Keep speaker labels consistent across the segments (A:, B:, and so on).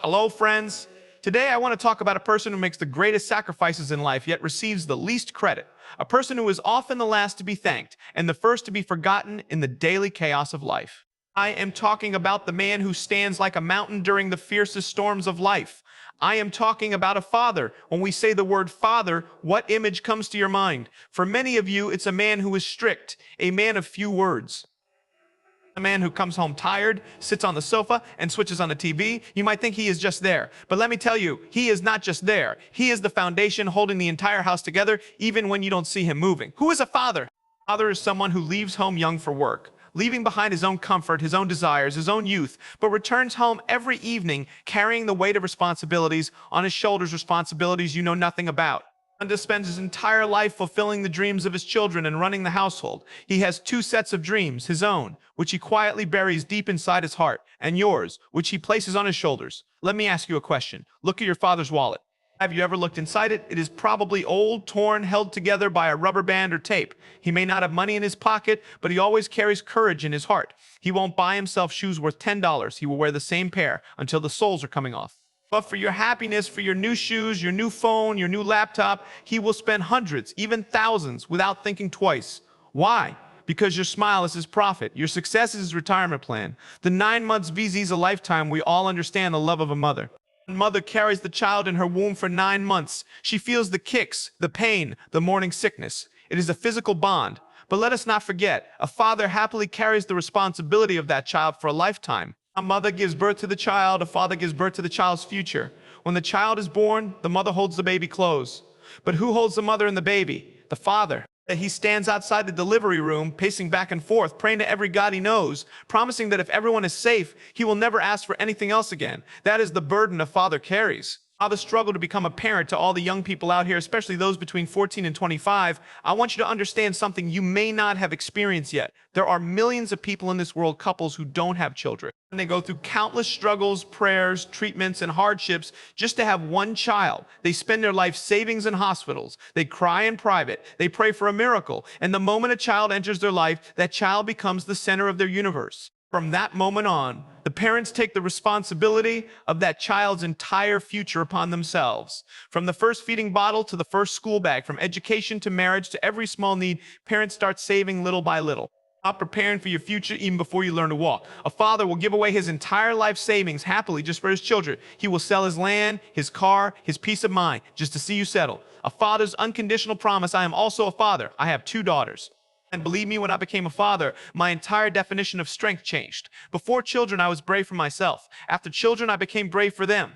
A: Hello, friends. Today I want to talk about a person who makes the greatest sacrifices in life yet receives the least credit. A person who is often the last to be thanked and the first to be forgotten in the daily chaos of life. I am talking about the man who stands like a mountain during the fiercest storms of life. I am talking about a father. When we say the word father, what image comes to your mind? For many of you, it's a man who is strict, a man of few words. A man who comes home tired, sits on the sofa, and switches on the TV. You might think he is just there. But let me tell you, he is not just there. He is the foundation holding the entire house together, even when you don't see him moving. Who is a father? A father is someone who leaves home young for work, leaving behind his own comfort, his own desires, his own youth, but returns home every evening carrying the weight of responsibilities on his shoulders, responsibilities you know nothing about. Honda spends his entire life fulfilling the dreams of his children and running the household. He has two sets of dreams, his own, which he quietly buries deep inside his heart, and yours, which he places on his shoulders. Let me ask you a question. Look at your father's wallet. Have you ever looked inside it? It is probably old, torn, held together by a rubber band or tape. He may not have money in his pocket, but he always carries courage in his heart. He won't buy himself shoes worth $10. He will wear the same pair until the soles are coming off. But for your happiness, for your new shoes, your new phone, your new laptop, he will spend hundreds, even thousands, without thinking twice. Why? Because your smile is his profit. Your success is his retirement plan. The 9 months VZ is a lifetime. We all understand the love of a mother. A mother carries the child in her womb for 9 months. She feels the kicks, the pain, the morning sickness. It is a physical bond. But let us not forget, a father happily carries the responsibility of that child for a lifetime. A mother gives birth to the child, a father gives birth to the child's future. When the child is born, the mother holds the baby close. But who holds the mother and the baby? The father. He stands outside the delivery room, pacing back and forth, praying to every god he knows, promising that if everyone is safe, he will never ask for anything else again. That is the burden a father carries. The struggle to become a parent to all the young people out here, especially those between 14 and 25, I want you to understand something you may not have experienced yet. There are millions of people in this world, couples who don't have children. And they go through countless struggles, prayers, treatments, and hardships just to have one child. They spend their life savings in hospitals. They cry in private. They pray for a miracle. And the moment a child enters their life, that child becomes the center of their universe. From that moment on, the parents take the responsibility of that child's entire future upon themselves. From the first feeding bottle to the first school bag, from education to marriage to every small need, parents start saving little by little. Stop preparing for your future even before you learn to walk. A father will give away his entire life savings happily just for his children. He will sell his land, his car, his peace of mind just to see you settle. A father's unconditional promise. I am also a father. I have 2 daughters. And believe me, when I became a father, my entire definition of strength changed. Before children, I was brave for myself. After children, I became brave for them.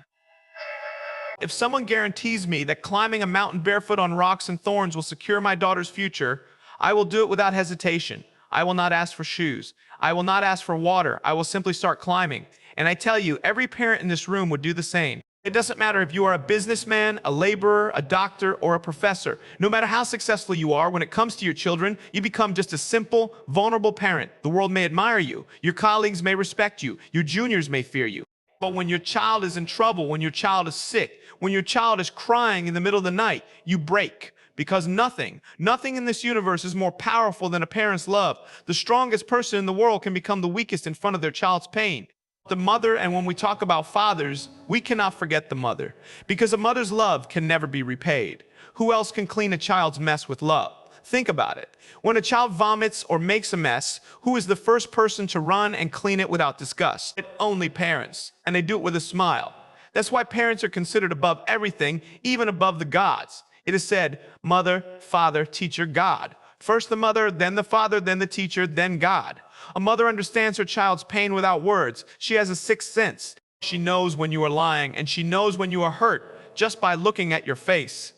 A: If someone guarantees me that climbing a mountain barefoot on rocks and thorns will secure my daughter's future, I will do it without hesitation. I will not ask for shoes. I will not ask for water. I will simply start climbing. And I tell you, every parent in this room would do the same. It doesn't matter if you are a businessman, a laborer, a doctor, or a professor. No matter how successful you are, when it comes to your children, you become just a simple, vulnerable parent. The world may admire you. Your colleagues may respect you. Your juniors may fear you. But when your child is in trouble, when your child is sick, when your child is crying in the middle of the night, you break. Because nothing in this universe is more powerful than a parent's love. The strongest person in the world can become the weakest in front of their child's pain. The mother, and when we talk about fathers, we cannot forget the mother, because a mother's love can never be repaid. Who else can clean a child's mess with love? Think about it. When a child vomits or makes a mess, who is the first person to run and clean it without disgust? Only parents, and they do it with a smile. That's why parents are considered above everything, even above the gods. It is said, mother, father, teacher, God. First the mother, then the father, then the teacher, then God. A mother understands her child's pain without words. She has a sixth sense. She knows when you are lying, and she knows when you are hurt just by looking at your face.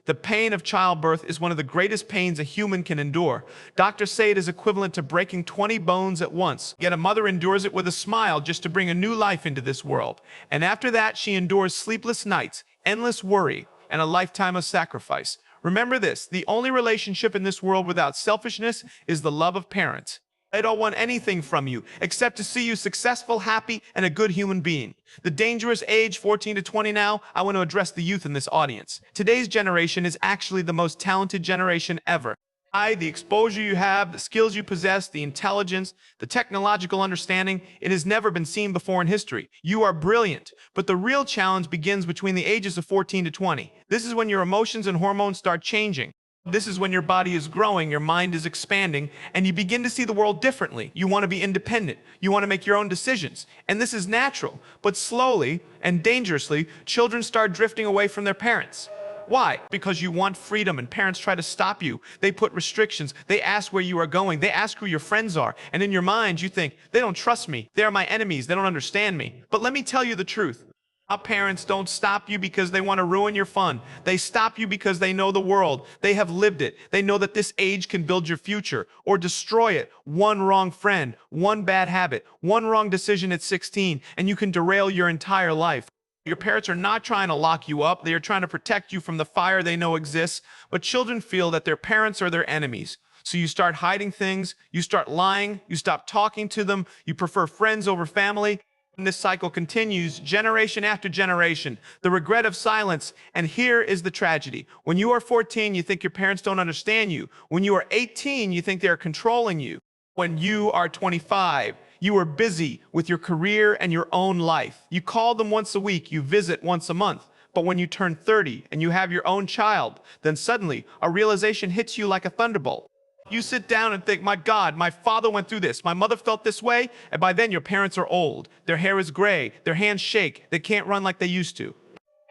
A: The pain of childbirth is one of the greatest pains a human can endure. Doctors say it is equivalent to breaking 20 bones at once. Yet a mother endures it with a smile just to bring a new life into this world. And after that, she endures sleepless nights, endless worry, and a lifetime of sacrifice. Remember this, the only relationship in this world without selfishness is the love of parents. I don't want anything from you except to see you successful, happy, and a good human being. The dangerous age, 14 to 20 now, I want to address the youth in this audience. Today's generation is actually the most talented generation ever. The exposure you have, the skills you possess, the intelligence, the technological understanding, it has never been seen before in history. You are brilliant, but the real challenge begins between the ages of 14 to 20. This is when your emotions and hormones start changing. This is when your body is growing, your mind is expanding, and you begin to see the world differently. You want to be independent. You want to make your own decisions. And this is natural. But slowly and dangerously, children start drifting away from their parents. Why? Because you want freedom and parents try to stop you. They put restrictions. They ask where you are going. They ask who your friends are. And in your mind, you think, they don't trust me. They are my enemies. They don't understand me. But let me tell you the truth. Our parents don't stop you because they want to ruin your fun. They stop you because they know the world. They have lived it. They know that this age can build your future or destroy it. One wrong friend, one bad habit, one wrong decision at 16, and you can derail your entire life. Your parents are not trying to lock you up. They are trying to protect you from the fire they know exists. But children feel that their parents are their enemies. So you start hiding things, you start lying, you stop talking to them, you prefer friends over family. And this cycle continues generation after generation, the regret of silence. And here is the tragedy. When you are 14, you think your parents don't understand you. When you are 18, you think they are controlling you. When you are 25, you are busy with your career and your own life. You call them once a week, you visit once a month. But when you turn 30 and you have your own child, then suddenly a realization hits you like a thunderbolt. You sit down and think, my God, my father went through this. My mother felt this way. And by then your parents are old. Their hair is gray. Their hands shake. They can't run like they used to.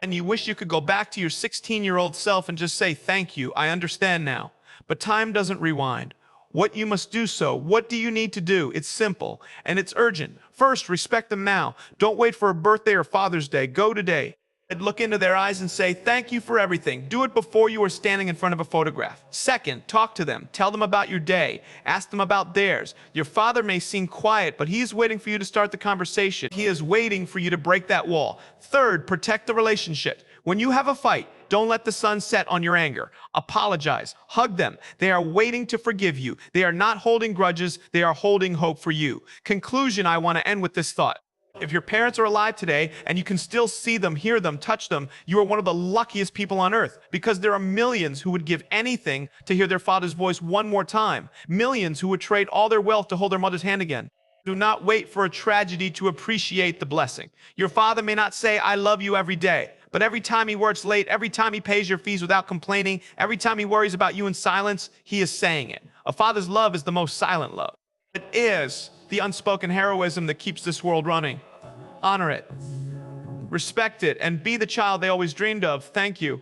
A: And you wish you could go back to your 16-year-old self and just say, thank you. I understand now. But time doesn't rewind. What you must do so. What do you need to do? It's simple and it's urgent. First, respect them now. Don't wait for a birthday or Father's Day. Go today. And look into their eyes and say, thank you for everything. Do it before you are standing in front of a photograph. Second, talk to them. Tell them about your day. Ask them about theirs. Your father may seem quiet, but he is waiting for you to start the conversation. He is waiting for you to break that wall. Third, protect the relationship. When you have a fight, don't let the sun set on your anger. Apologize. Hug them. They are waiting to forgive you. They are not holding grudges. They are holding hope for you. Conclusion, I want to end with this thought. If your parents are alive today and you can still see them, hear them, touch them, you are one of the luckiest people on earth, because there are millions who would give anything to hear their father's voice one more time. Millions who would trade all their wealth to hold their mother's hand again. Do not wait for a tragedy to appreciate the blessing. Your father may not say, I love you every day, but every time he works late, every time he pays your fees without complaining, every time he worries about you in silence, he is saying it. A father's love is the most silent love. It is the unspoken heroism that keeps this world running. Honor it, respect it, and be the child they always dreamed of. Thank you.